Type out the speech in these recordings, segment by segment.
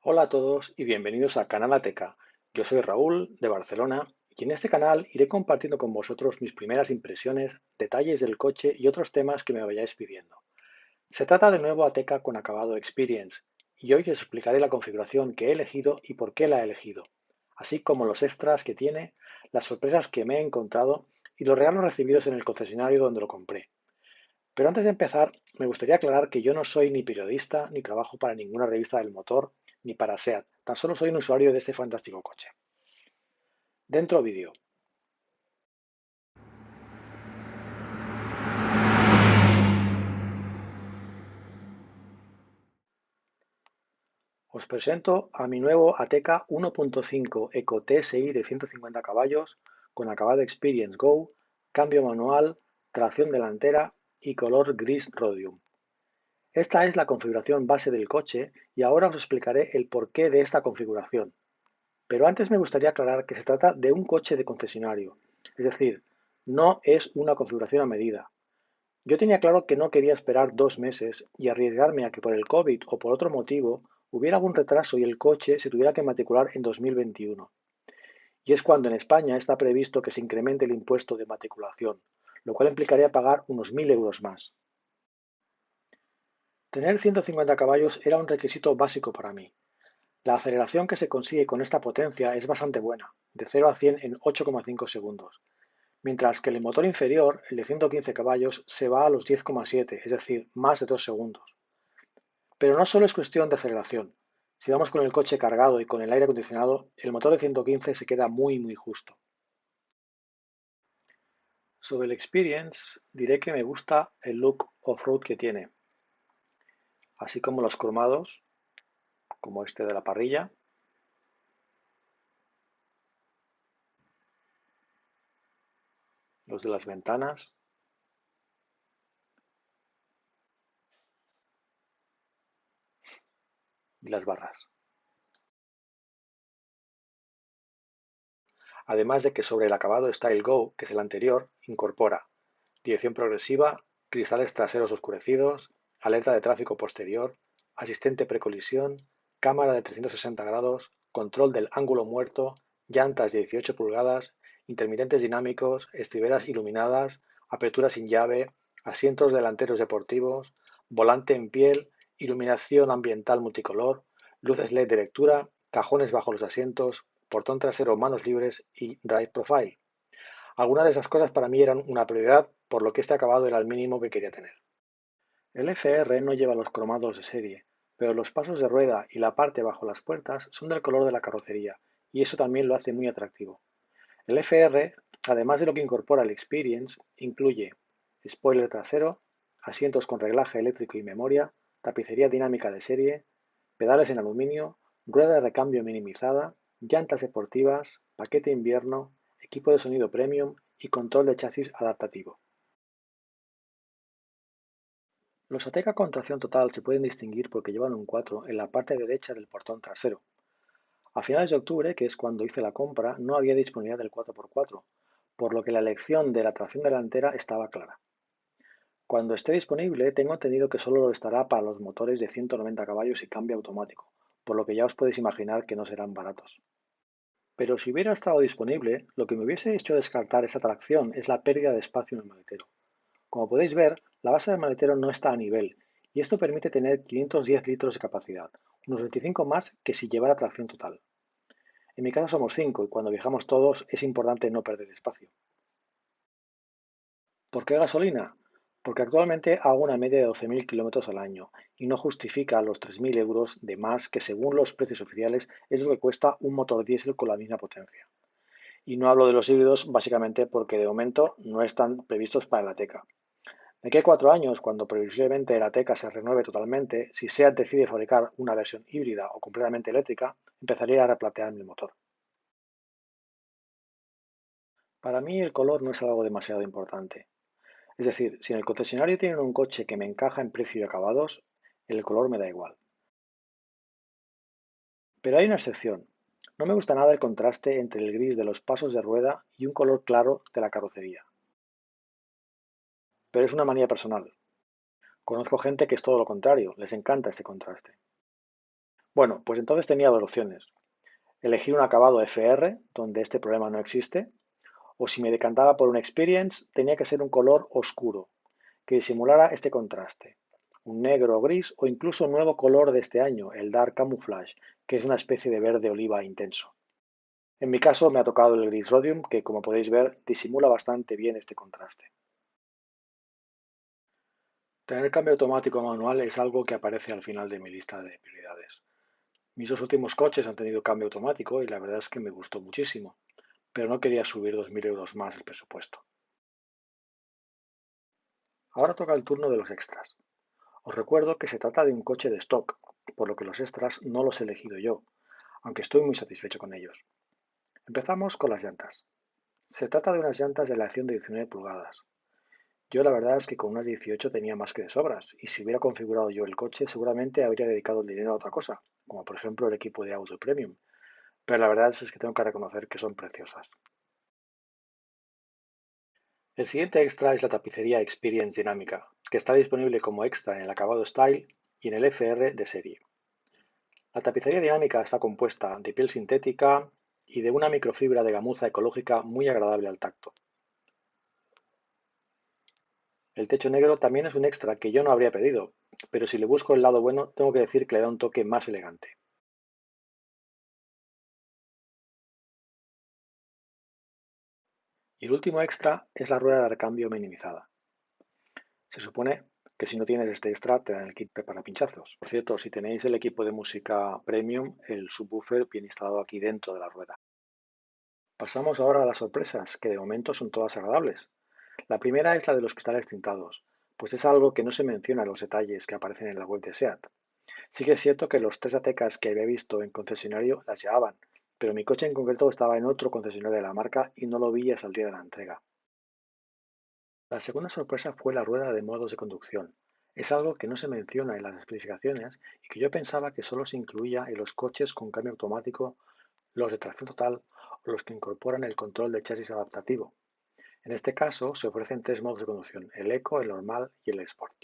Hola a todos y bienvenidos a Canal Ateca. Yo soy Raúl de Barcelona y en este canal iré compartiendo con vosotros mis primeras impresiones, detalles del coche y otros temas que me vayáis pidiendo. Se trata de nuevo Ateca con acabado Experience y hoy os explicaré la configuración que he elegido y por qué la he elegido, así como los extras que tiene, las sorpresas que me he encontrado y los regalos recibidos en el concesionario donde lo compré. Pero antes de empezar, me gustaría aclarar que yo no soy ni periodista ni trabajo para ninguna revista del motor ni para SEAT, tan solo soy un usuario de este fantástico coche. Dentro vídeo. Os presento a mi nuevo Ateca 1.5 Eco TSI de 150 caballos con acabado Experience Go, cambio manual, tracción delantera y color gris rhodium. Esta es la configuración base del coche y ahora os explicaré el porqué de esta configuración. Pero antes me gustaría aclarar que se trata de un coche de concesionario, es decir, no es una configuración a medida. Yo tenía claro que no quería esperar 2 meses y arriesgarme a que por el COVID o por otro motivo hubiera algún retraso y el coche se tuviera que matricular en 2021. Y es cuando en España está previsto que se incremente el impuesto de matriculación, lo cual implicaría pagar unos 1.000 euros más. Tener 150 caballos era un requisito básico para mí. La aceleración que se consigue con esta potencia es bastante buena, de 0 a 100 en 8,5 segundos, mientras que el motor inferior, el de 115 caballos, se va a los 10,7, es decir, más de 2 segundos. Pero no solo es cuestión de aceleración. Si vamos con el coche cargado y con el aire acondicionado, el motor de 115 se queda muy justo. Sobre el Experience, diré que me gusta el look off-road que tiene, así como los cromados, como este de la parrilla, los de las ventanas y las barras. Además de que sobre el acabado Style Go, que es el anterior, incorpora dirección progresiva, cristales traseros oscurecidos, alerta de tráfico posterior, asistente precolisión, cámara de 360 grados, control del ángulo muerto, llantas de 18 pulgadas, intermitentes dinámicos, estriberas iluminadas, apertura sin llave, asientos delanteros deportivos, volante en piel, iluminación ambiental multicolor, luces LED de lectura, cajones bajo los asientos, portón trasero manos libres y drive profile. Algunas de esas cosas para mí eran una prioridad, por lo que este acabado era el mínimo que quería tener. El FR no lleva los cromados de serie, pero los pasos de rueda y la parte bajo las puertas son del color de la carrocería, y eso también lo hace muy atractivo. El FR, además de lo que incorpora el Experience, incluye spoiler trasero, asientos con reglaje eléctrico y memoria, tapicería dinámica de serie, pedales en aluminio, rueda de recambio minimizada, llantas deportivas, paquete invierno, equipo de sonido premium y control de chasis adaptativo. Los Ateca con tracción total se pueden distinguir porque llevan un 4 en la parte derecha del portón trasero. A finales de octubre, que es cuando hice la compra, no había disponibilidad del 4x4, por lo que la elección de la tracción delantera estaba clara. Cuando esté disponible, tengo entendido que solo lo estará para los motores de 190 caballos y cambio automático, por lo que ya os podéis imaginar que no serán baratos. Pero si hubiera estado disponible, lo que me hubiese hecho descartar esta tracción es la pérdida de espacio en el maletero. Como podéis ver, la base del maletero no está a nivel, y esto permite tener 510 litros de capacidad, unos 25 más que si llevara tracción total. En mi caso somos 5 y cuando viajamos todos es importante no perder espacio. ¿Por qué gasolina? Porque actualmente hago una media de 12.000 kilómetros al año y no justifica los 3.000 euros de más que según los precios oficiales es lo que cuesta un motor diésel con la misma potencia. Y no hablo de los híbridos básicamente porque de momento no están previstos para la Ateca. De aquí a 4 años, cuando previsiblemente la Ateca se renueve totalmente, si SEAT decide fabricar una versión híbrida o completamente eléctrica, empezaría a replantearme el motor. Para mí el color no es algo demasiado importante. Es decir, si en el concesionario tienen un coche que me encaja en precio y acabados, el color me da igual. Pero hay una excepción. No me gusta nada el contraste entre el gris de los pasos de rueda y un color claro de la carrocería. Pero es una manía personal. Conozco gente que es todo lo contrario, les encanta este contraste. Bueno, pues entonces tenía dos opciones. Elegir un acabado FR, donde este problema no existe, o si me decantaba por un Experience, tenía que ser un color oscuro, que disimulara este contraste. Un negro o gris o incluso un nuevo color de este año, el Dark Camouflage, que es una especie de verde oliva intenso. En mi caso me ha tocado el gris Rhodium, que como podéis ver disimula bastante bien este contraste. Tener cambio automático manual es algo que aparece al final de mi lista de prioridades. Mis dos últimos coches han tenido cambio automático y la verdad es que me gustó muchísimo, pero no quería subir 2.000 € más el presupuesto. Ahora toca el turno de los extras. Os recuerdo que se trata de un coche de stock, por lo que los extras no los he elegido yo, aunque estoy muy satisfecho con ellos. Empezamos con las llantas. Se trata de unas llantas de aleación de 19 pulgadas. Yo la verdad es que con unas 18 tenía más que de sobras, y si hubiera configurado yo el coche seguramente habría dedicado el dinero a otra cosa, como por ejemplo el equipo de auto premium, pero la verdad es que tengo que reconocer que son preciosas. El siguiente extra es la tapicería Experience dinámica, que está disponible como extra en el acabado Style y en el FR de serie. La tapicería dinámica está compuesta de piel sintética y de una microfibra de gamuza ecológica muy agradable al tacto. El techo negro también es un extra que yo no habría pedido, pero si le busco el lado bueno, tengo que decir que le da un toque más elegante. Y el último extra es la rueda de recambio minimizada. Se supone que si no tienes este extra te dan el kit para pinchazos. Por cierto, si tenéis el equipo de música premium, el subwoofer viene instalado aquí dentro de la rueda. Pasamos ahora a las sorpresas, que de momento son todas agradables. La primera es la de los cristales tintados, pues es algo que no se menciona en los detalles que aparecen en la web de SEAT. Sí que es cierto que los tres ATKs que había visto en concesionario las llevaban, pero mi coche en concreto estaba en otro concesionario de la marca y no lo vi hasta el día de la entrega. La segunda sorpresa fue la rueda de modos de conducción. Es algo que no se menciona en las especificaciones y que yo pensaba que solo se incluía en los coches con cambio automático, los de tracción total o los que incorporan el control de chasis adaptativo. En este caso se ofrecen tres modos de conducción, el Eco, el normal y el Sport.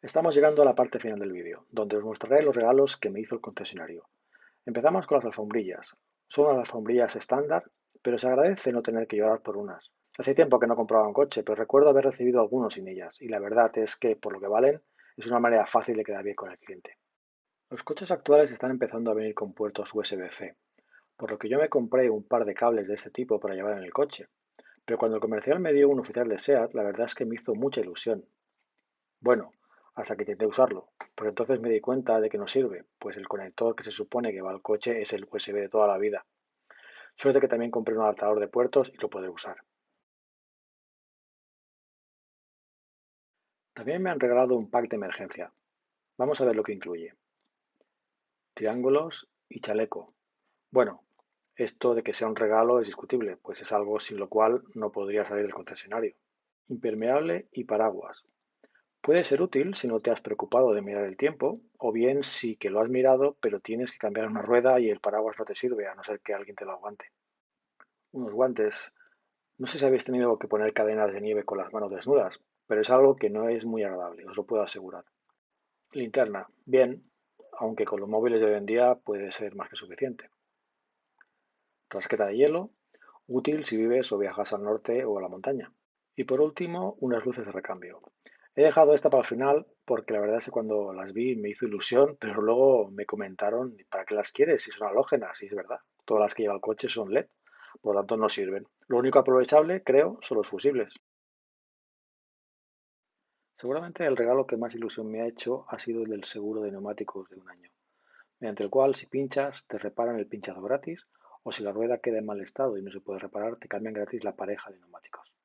Estamos llegando a la parte final del vídeo, donde os mostraré los regalos que me hizo el concesionario. Empezamos con las alfombrillas. Son unas alfombrillas estándar, pero se agradece no tener que llorar por unas. Hace tiempo que no compraba un coche, pero recuerdo haber recibido algunos sin ellas, y la verdad es que, por lo que valen, es una manera fácil de quedar bien con el cliente. Los coches actuales están empezando a venir con puertos USB-C, por lo que yo me compré un par de cables de este tipo para llevar en el coche, pero cuando el comercial me dio un oficial de SEAT, la verdad es que me hizo mucha ilusión. Bueno, hasta que intenté usarlo, pero entonces me di cuenta de que no sirve, pues el conector que se supone que va al coche es el USB de toda la vida. Suerte que también compré un adaptador de puertos y lo podré usar. También me han regalado un pack de emergencia. Vamos a ver lo que incluye. Triángulos y chaleco. Bueno, esto de que sea un regalo es discutible, pues es algo sin lo cual no podría salir del concesionario. Impermeable y paraguas. Puede ser útil si no te has preocupado de mirar el tiempo, o bien sí que lo has mirado, pero tienes que cambiar una rueda y el paraguas no te sirve, a no ser que alguien te lo aguante. Unos guantes. No sé si habéis tenido que poner cadenas de nieve con las manos desnudas, pero es algo que no es muy agradable, os lo puedo asegurar. Linterna. Bien, aunque con los móviles de hoy en día puede ser más que suficiente. Casqueta de hielo. Útil si vives o viajas al norte o a la montaña. Y por último, unas luces de recambio. He dejado esta para el final porque la verdad es que cuando las vi me hizo ilusión, pero luego me comentaron, ¿para qué las quieres? Si son halógenas, y es verdad, todas las que lleva el coche son LED, por lo tanto no sirven. Lo único aprovechable, creo, son los fusibles. Seguramente el regalo que más ilusión me ha hecho ha sido el del seguro de neumáticos de un año, mediante el cual si pinchas te reparan el pinchazo gratis o si la rueda queda en mal estado y no se puede reparar te cambian gratis la pareja de neumáticos.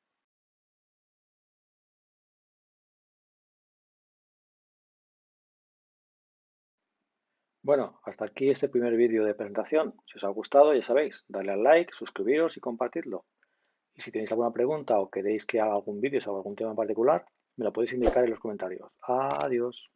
Bueno, hasta aquí este primer vídeo de presentación. Si os ha gustado, ya sabéis, darle al like, suscribiros y compartirlo. Y si tenéis alguna pregunta o queréis que haga algún vídeo sobre algún tema en particular, me lo podéis indicar en los comentarios. Adiós.